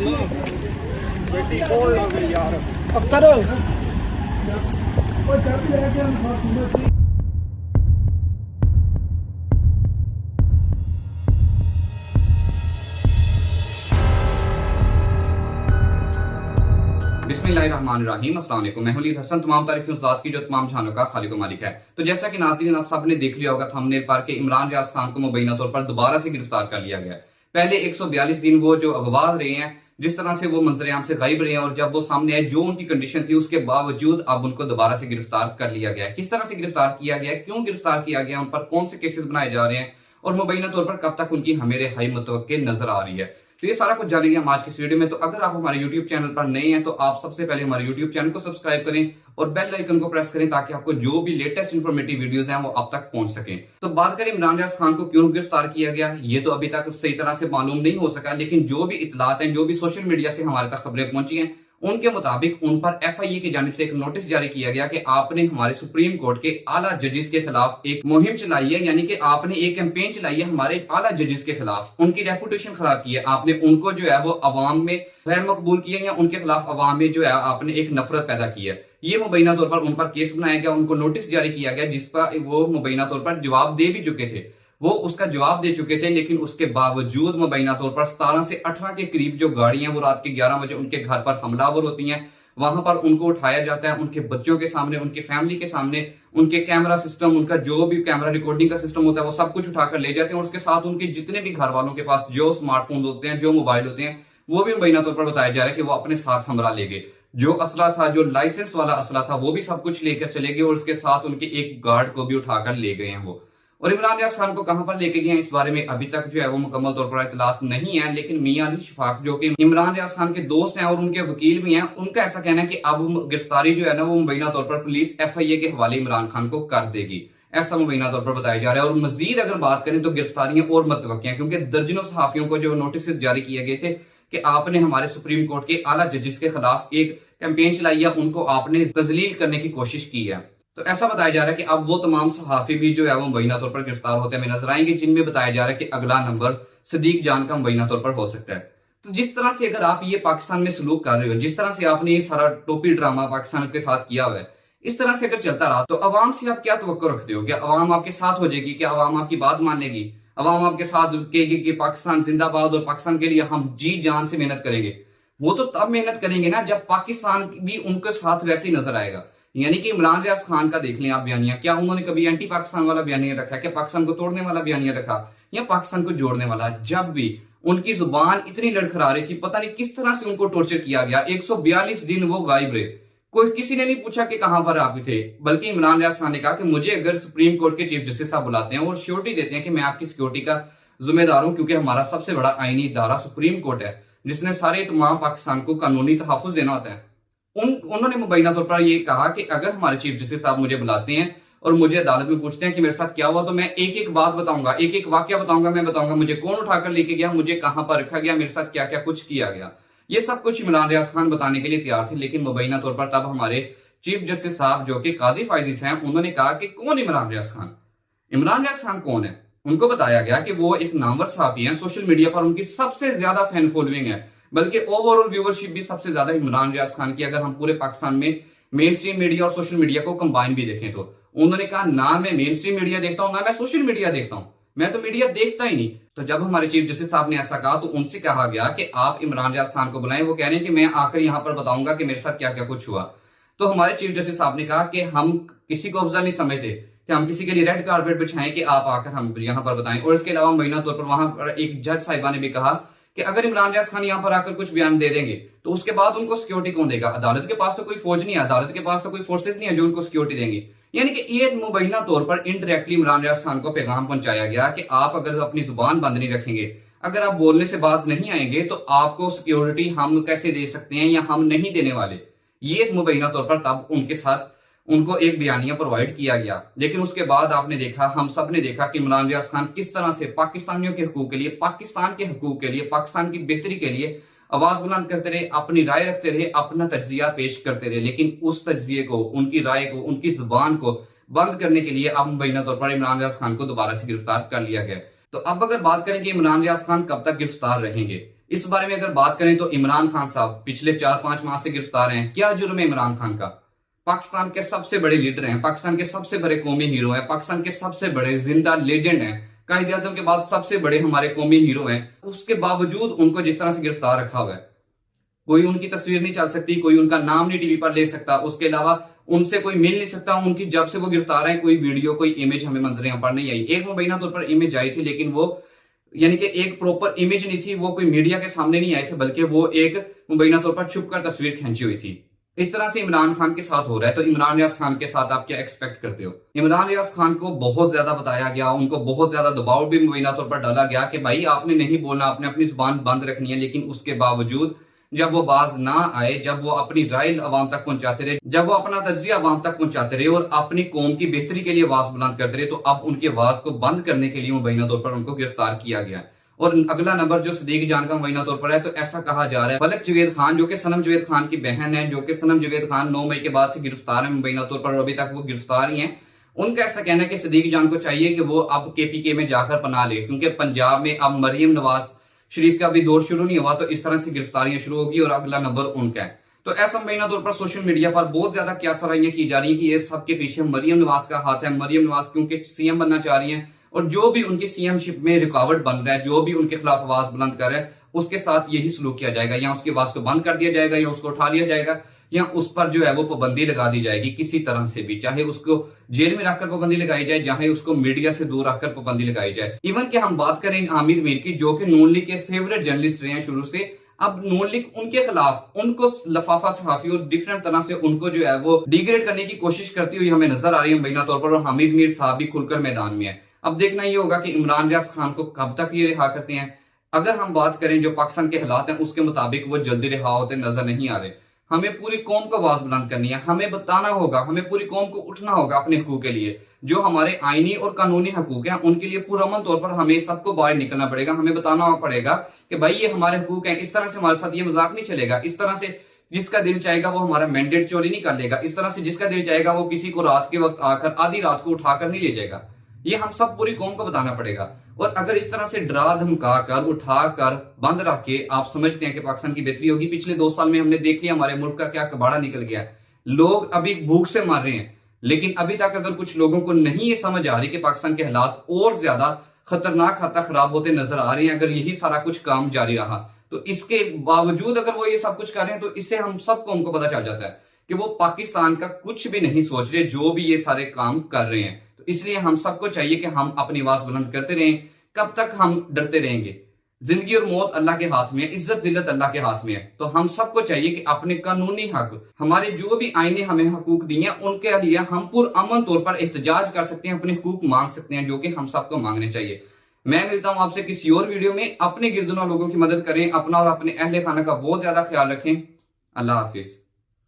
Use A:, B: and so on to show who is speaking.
A: बेटी बोल यार अख्तर
B: बिस्मिल्लाहिर्रहमानिर्रहीम, अस्सलाम वालेकुम। मैं हुलीद हसन, तमाम तारीफें उस ज़ात की जो तमाम जहानों का खालिक व मालिक है। तो जैसा कि नाज़रीन आप सब ने देख लिया होगा थंबनेल पर कि इमरान रियाज खान को मुबैना तौर पर दोबारा से गिरफ्तार कर लिया गया। पहले 142 दिन वो जो अगवा रहे हैं, जिस तरह से वो मंजर-ए-आम से गायब रहे हैं, और जब वो सामने आए जो उनकी कंडीशन थी उसके बावजूद अब उनको दोबारा से गिरफ्तार कर लिया गया। किस तरह से गिरफ्तार किया गया, क्यों गिरफ्तार किया गया, उन पर कौन से केसेस बनाए जा रहे हैं और मुबैना तौर पर कब तक उनकी हमें रिहाई मुतवक्किल नजर आ रही है, तो ये सारा कुछ जानेंगे हम आज की इस वीडियो में। तो अगर आप हमारे YouTube चैनल पर नए हैं तो आप सबसे पहले हमारे YouTube चैनल को सब्सक्राइब करें और बेल आइकन को प्रेस करें ताकि आपको जो भी लेटेस्ट इन्फॉर्मेटिव वीडियोस हैं वो आप तक पहुंच सकें। तो बात करें इमरान रियाज खान को क्यों गिरफ्तार किया गया, ये तो अभी तक सही तरह से मालूम नहीं हो सका, लेकिन जो भी इतलात हैं, जो भी सोशल मीडिया से हमारे तक खबरें पहुंची हैं, उनके मुताबिक उन पर FIA की जानिब से एक नोटिस जारी किया गया कि आपने हमारे सुप्रीम कोर्ट के आला जजेस के खिलाफ एक मुहिम चलाई है, यानी कि आपने एक कैंपेन चलाई है हमारे आला जजेस के खिलाफ, उनकी रेपुटेशन खराब की है, आपने उनको जो है वो अवाम में गैर मकबूल किया या उनके खिलाफ अवाम में जो है आपने एक नफरत पैदा की है। ये मुबैना तौर पर उन पर केस बनाया गया, उनको नोटिस जारी किया गया जिस पर वो मुबैना तौर पर जवाब दे भी चुके थे, वो उसका जवाब दे चुके थे, लेकिन उसके बावजूद मुबैना तौर पर 17 से 18 के करीब जो गाड़ियां वो रात के 11 बजे उनके घर पर हमलावर होती हैं, वहां पर उनको उठाया जाता है, उनके बच्चों के सामने, उनकी फैमिली के सामने, उनके कैमरा सिस्टम, उनका जो भी कैमरा रिकॉर्डिंग का सिस्टम होता है वो सब कुछ उठाकर ले जाते हैं, और उसके साथ उनके जितने भी घर वालों के पास जो स्मार्टफोन होते हैं, जो मोबाइल होते हैं, वो भी मुबैना तौर पर बताया जा रहा है कि वो अपने साथ हमरा ले गए। जो असला था, जो लाइसेंस वाला असला था, वो भी सब कुछ लेकर चले गए, और उसके साथ उनके एक गार्ड को भी उठाकर ले गए हैं वो। और इमरान रियाज खान को कहां पर लेके गए हैं इस बारे में अभी तक जो है वो मुकम्मल तौर पर इतलात नहीं है, लेकिन मियां अली शफाक जो कि इमरान रियाज खान के दोस्त हैं और उनके वकील भी हैं, उनका ऐसा कहना है कि अब गिरफ्तारी जो है ना वो मुबैना तौर पर पुलिस FIA के हवाले इमरान खान को कर देगी, ऐसा मुबैना तौर पर बताया जा रहा है। और मजीद अगर बात करें तो गिरफ्तारियां और मुतवक्किल हैं, क्योंकि दर्जनों सहाफियों को जो नोटिस जारी किए गए थे कि आपने हमारे सुप्रीम कोर्ट के आला जजेस के खिलाफ एक कैंपेन चलाई है, उनको आपने तजलील करने की कोशिश की है। तो ऐसा बताया जा रहा है कि अब वो तमाम सहाफी भी जो है वो मुबैना तौर पर गिरफ्तार होते हमें नजर आएंगे, जिनमें बताया जा रहा है कि अगला नंबर सदीक जान का मुबैना तौर पर हो सकता है। तो जिस तरह से अगर आप ये पाकिस्तान में सलूक कर रहे हो, जिस तरह से आपने ये सारा टोपी ड्रामा पाकिस्तान के साथ किया हुआ है, इस तरह से अगर चलता रहा तो अवाम से आप क्या तवक्को रखते हो? क्या अवाम आपके साथ हो जाएगी? क्या अवाम आपकी बात मान लेगी? अवाम आपके साथ कहेगी कि पाकिस्तान जिंदाबाद और पाकिस्तान के लिए हम जी जान से मेहनत करेंगे? वो तो तब मेहनत करेंगे ना जब पाकिस्तान भी उनके साथ वैसे ही नजर आएगा। यानी कि इमरान रियाज खान का देख लें आप बयानिया, क्या उन्होंने कभी एंटी पाकिस्तान वाला बयानिया रखा? क्या पाकिस्तान को तोड़ने वाला बयानिया रखा या पाकिस्तान को जोड़ने वाला? जब भी उनकी जुबान इतनी लड़खड़ा रही थी, पता नहीं किस तरह से उनको टॉर्चर किया गया, 142 दिन वो गायब रहे, कोई किसी ने नहीं पूछा कि कहां पर आप थे। बल्कि इमरान रियाज खान ने कहा कि मुझे अगर सुप्रीम कोर्ट के चीफ जस्टिस साहब बुलाते हैं और श्योरिटी देते हैं कि मैं आपकी सिक्योरिटी का जिम्मेदार हूं, क्योंकि हमारा सबसे बड़ा आईनी इदारा सुप्रीम कोर्ट है जिसने सारे तमाम पाकिस्तान को कानूनी तहफ़्फ़ुज़ देना होता है, उन्होंने मुबैना तौर पर ये कहा कि अगर हमारे चीफ जस्टिस साहब मुझे बुलाते हैं और मुझे अदालत में पूछते हैं कि मेरे साथ क्या हुआ, तो मैं एक एक बात बताऊंगा, एक एक वाकया बताऊंगा, मैं बताऊंगा मुझे कौन उठाकर लेके गया, मुझे कहां पर रखा गया, मेरे साथ क्या क्या कुछ किया गया। ये सब कुछ इमरान रियाज खान बताने के लिए तैयार थे, लेकिन मुबैना तौर पर तब हमारे चीफ जस्टिस साहब जो कि काजी फाइजी हैं, उन्होंने कहा कि कौन इमरान रियाज खान, इमरान रियाज खान कौन है? उनको बताया गया कि वो एक नामवर सहाफी हैं, सोशल मीडिया पर उनकी सबसे ज्यादा फैन फॉलोइंग है, बल्कि ओवरऑल व्यूवरशिप भी सबसे ज्यादा इमरान रियाज खान की, अगर हम पूरे पाकिस्तान में मेन स्ट्रीम मीडिया और सोशल मीडिया को कंबाइन भी देखें तो। उन्होंने कहा ना मैं मेन स्ट्रीम मीडिया देखता हूं, ना मैं सोशल मीडिया देखता हूं, मैं तो मीडिया देखता ही नहीं। तो जब हमारे चीफ जस्टिस साहब ने ऐसा कहा तो उनसे कहा गया कि आप इमरान रियाज खान को बुलाएं, वो कह रहे हैं कि मैं आकर यहां पर बताऊंगा कि मेरे साथ क्या क्या कुछ हुआ। तो हमारे चीफ जस्टिस साहब ने कहा कि हम किसी को अफजल नहीं समझते कि हम किसी के लिए रेड कारपेट बिछाएं कि आप आकर हम यहाँ पर बताएं। और इसके अलावा मुबैना तौर पर वहां पर एक जज साहिबा ने भी कहा कि अगर इमरान रियाज खान यहाँ पर आकर कुछ बयान दे देंगे तो उसके बाद उनको सिक्योरिटी कौन देगा? अदालत के पास तो कोई फौज नहीं है, अदालत के पास तो कोई फोर्सेस नहीं है जो उनको सिक्योरिटी देंगी। यानी कि ये मुबैना तौर पर इनडायरेक्टली इमरान रियाज खान को पैगाम पहुंचाया गया कि आप अगर अपनी जुबान बंद नहीं रखेंगे, अगर आप बोलने से बाज नहीं आएंगे, तो आपको सिक्योरिटी हम कैसे दे सकते हैं या हम नहीं देने वाले। ये मुबैना तौर पर तब उनके साथ उनको एक बयानिया प्रोवाइड किया गया। लेकिन उसके बाद आपने देखा, हम सब ने देखा कि इमरान रियाज खान किस तरह से पाकिस्तानियों के हकूक के लिए, पाकिस्तान के हकूक के लिए, पाकिस्तान की बेहतरी के लिए आवाज बुलंद करते रहे, अपनी राय रखते रहे, अपना तज्जिया पेश करते रहे। लेकिन उस तज्जिए को, उनकी राय को, उनकी जुबान को बंद करने के लिए अब मुबैना तौर पर इमरान रियाज खान को दोबारा से गिरफ्तार कर लिया गया। तो अब अगर बात करें कि इमरान रियाज खान कब तक गिरफ्तार रहेंगे, इस बारे में अगर बात करें तो इमरान खान साहब पिछले 4-5 माह से गिरफ्तार हैं। क्या जुर्म है इमरान खान का? पाकिस्तान के सबसे बड़े लीडर हैं, पाकिस्तान के सबसे बड़े कौमी हीरो हैं, पाकिस्तान के सबसे बड़े जिंदा लेजेंड हैं, कायद आजम के बाद सबसे बड़े हमारे कौमी हीरो हैं। उसके बावजूद उनको जिस तरह से गिरफ्तार रखा हुआ है, कोई उनकी तस्वीर नहीं चल सकती, कोई उनका नाम नहीं टीवी पर ले सकता, उसके अलावा उनसे कोई मिल नहीं सकता। उनकी जब से वो गिरफ्तार है कोई वीडियो कोई इमेज हमें मंजर यहाँ पर नहीं आई। एक मुबैना तौर पर इमेज आई थी, लेकिन वो यानी कि एक प्रॉपर इमेज नहीं थी, वो कोई मीडिया के सामने नहीं आए थे, बल्कि वो एक मुबैना तौर पर छुप कर तस्वीर खींची हुई थी। इस तरह से इमरान खान के साथ हो रहा है, तो इमरान रियाज खान के साथ आप क्या एक्सपेक्ट करते हो? इमरान रियाज खान को बहुत ज्यादा बताया गया, उनको बहुत ज्यादा दबाव भी मुबैना तौर पर डाला गया कि भाई आपने नहीं बोलना, आपने अपनी जुबान बंद रखनी है। लेकिन उसके बावजूद जब वो बाज ना आए, जब वो अपनी राय अवाम तक पहुंचाते रहे, जब वो अपना तज्जिया अवाम तक पहुंचाते रहे और अपनी कौम की बेहतरी के लिए आवाज बुलंद करते रहे, तो अब उनकी आवाज को बंद करने के लिए मुबैना तौर पर उनको गिरफ्तार किया गया। और अगला नंबर जो सदीक जान का मुबैना तौर पर है, तो ऐसा कहा जा रहा है फलक जवेद खान, जो कि सनम जवेद खान की बहन है, जो कि सनम जवेद खान 9 मई के बाद से गिरफ्तार है मुबैना तौर पर, और अभी तक वो गिरफ्तार ही है। उनका ऐसा कहना है कि सदीक जान को चाहिए कि वो अब KPK में जाकर पनाह ले, क्योंकि पंजाब में अब मरियम नवाज शरीफ का भी दौर शुरू नहीं हुआ, तो इस तरह से गिरफ्तारियां शुरू होगी और अगला नंबर उनका है। तो ऐसा मुबैना तौर पर सोशल मीडिया पर बहुत ज्यादा क्या सराहियां की जा रही है कि ये सब के पीछे मरियम नवाज का हाथ है। मरियम नवाज क्योंकि CM बनना चाह रही है, और जो भी उनकी CMशिप में रुकावट बन रहा है, जो भी उनके खिलाफ आवाज बुलंद कर रहा है, उसके साथ यही सलूक किया जाएगा। या उसकी आवाज को बंद कर दिया जाएगा, या उसको उठा लिया जाएगा, या उस पर जो है वो पाबंदी लगा दी जाएगी किसी तरह से भी, चाहे उसको जेल में रखकर पाबंदी लगाई जाए, चाहे उसको मीडिया से दूर रखकर पाबंदी लगाई जाए। इवन कि हम बात करें आमिर मीर की, जो कि नून लीग के फेवरेट जर्नलिस्ट रहे हैं शुरू से, अब नून लीग उनके खिलाफ उनको लफाफा सहाफी और डिफरेंट तरह से उनको जो है वो डिग्रेड करने की कोशिश करती हुई हमें नजर आ रही है मुबैना तौर पर, और हामिद मीर साहब भी खुलकर मैदान में है। अब देखना ये होगा कि इमरान रियाज खान को कब तक ये रिहा करते हैं। अगर हम बात करें जो पाकिस्तान के हालात हैं उसके मुताबिक वो जल्दी रिहा होते नजर नहीं आ रहे। हमें पूरी कौम को आवाज बुलंद करनी है, हमें बताना होगा, हमें पूरी कौम को उठना होगा अपने हकूक के लिए। जो हमारे आईनी और कानूनी हकूक हैं उनके लिए पुरअमन तौर पर हमें सबको बाहर निकलना पड़ेगा। हमें बताना पड़ेगा कि भाई ये हमारे हकूक हैं, इस तरह से हमारे साथ ये मजाक नहीं चलेगा। इस तरह से जिसका दिल चाहेगा वो हमारा मैंडेट चोरी नहीं कर लेगा, इस तरह से जिसका दिल चाहेगा वो किसी को रात के वक्त आकर आधी रात को उठाकर नहीं ले जाएगा। ये हम सब पूरी कौम को बताना पड़ेगा। और अगर इस तरह से डरा धमका कर उठा कर बंद रख के आप समझते हैं कि पाकिस्तान की बेहतरी होगी, पिछले 2 साल में हमने देख लिया हमारे मुल्क का क्या कबाड़ा निकल गया। लोग अभी भूख से मर रहे हैं, लेकिन अभी तक अगर कुछ लोगों को नहीं ये समझ आ रही कि पाकिस्तान के हालात और ज्यादा खतरनाक हद तक खराब होते नजर आ रहे हैं, अगर यही सारा कुछ काम जारी रहा, तो इसके बावजूद अगर वो ये सब कुछ कर रहे हैं, तो इससे हम सब कौम को पता चल जाता है कि वो पाकिस्तान का कुछ भी नहीं सोच रहे, जो भी ये सारे काम कर रहे हैं। तो इसलिए हम सबको चाहिए कि हम अपनी आवाज बुलंद करते रहें। कब तक हम डरते रहेंगे? जिंदगी और मौत अल्लाह के हाथ में है, इज्जत जिल्लत अल्लाह के हाथ में है। तो हम सबको चाहिए कि अपने कानूनी हक, हमारे जो भी आईने हमें हकूक दिए हैं, उनके लिए हम पुरअमन तौर पर एहतजाज कर सकते हैं, अपने हकूक मांग सकते हैं, जो कि हम सबको मांगने चाहिए। मैं मिलता हूं आपसे किसी और वीडियो में। अपने गिरदुनों लोगों की मदद करें, अपना और अपने अहले खाना का बहुत ज्यादा ख्याल रखें। अल्लाह हाफिज।